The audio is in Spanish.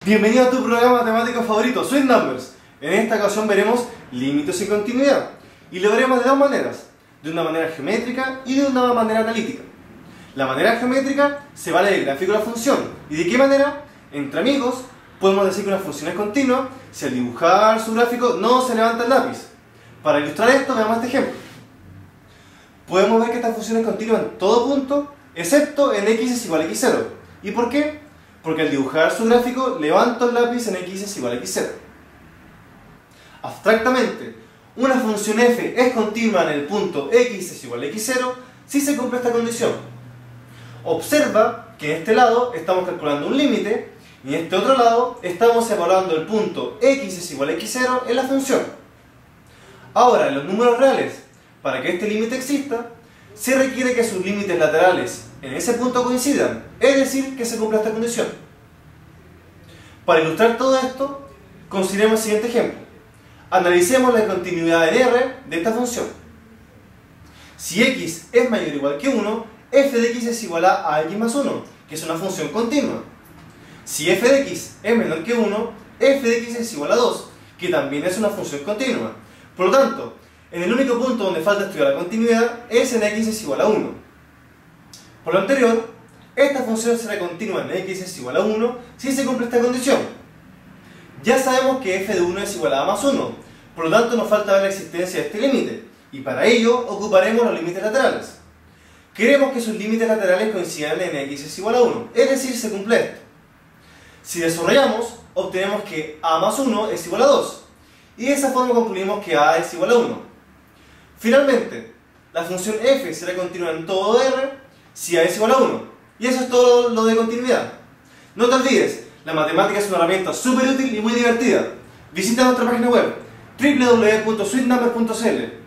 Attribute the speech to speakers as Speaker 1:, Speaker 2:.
Speaker 1: Bienvenido a tu programa matemático favorito, Sweet Numbers. En esta ocasión veremos límites y continuidad. Y lo veremos de dos maneras, de una manera geométrica y de una manera analítica. La manera geométrica se vale del gráfico de la función. ¿Y de qué manera? Entre amigos podemos decir que una función es continua si al dibujar su gráfico no se levanta el lápiz. Para ilustrar esto veamos este ejemplo. Podemos ver que esta función es continua en todo punto, excepto en x es igual a x0. ¿Y por qué? Porque al dibujar su gráfico levanto el lápiz en x es igual a x0. Abstractamente, una función f es continua en el punto x es igual a x0 si se cumple esta condición. Observa que en este lado estamos calculando un límite y en este otro lado estamos evaluando el punto x es igual a x0 en la función. Ahora, en los números reales, para que este límite exista, se requiere que sus límites laterales en ese punto coincidan, es decir, que se cumpla esta condición. Para ilustrar todo esto, consideremos el siguiente ejemplo. Analicemos la continuidad en R de esta función. Si x es mayor o igual que 1, f de x es igual a x más 1, que es una función continua. Si f de x es menor que 1, f de x es igual a 2, que también es una función continua. Por lo tanto, en el único punto donde falta estudiar la continuidad es en x es igual a 1. Por lo anterior, esta función será continua en x es igual a 1 si se cumple esta condición. Ya sabemos que f de 1 es igual a a más 1, por lo tanto nos falta ver la existencia de este límite, y para ello ocuparemos los límites laterales. Queremos que sus límites laterales coincidan en x es igual a 1, es decir, se cumple esto. Si desarrollamos, obtenemos que a más 1 es igual a 2, y de esa forma concluimos que a es igual a 1. Finalmente, la función f será continua en todo R si a es igual a 1. Y eso es todo lo de continuidad. No te olvides, la matemática es una herramienta súper útil y muy divertida. Visita nuestra página web www.sweetnumber.cl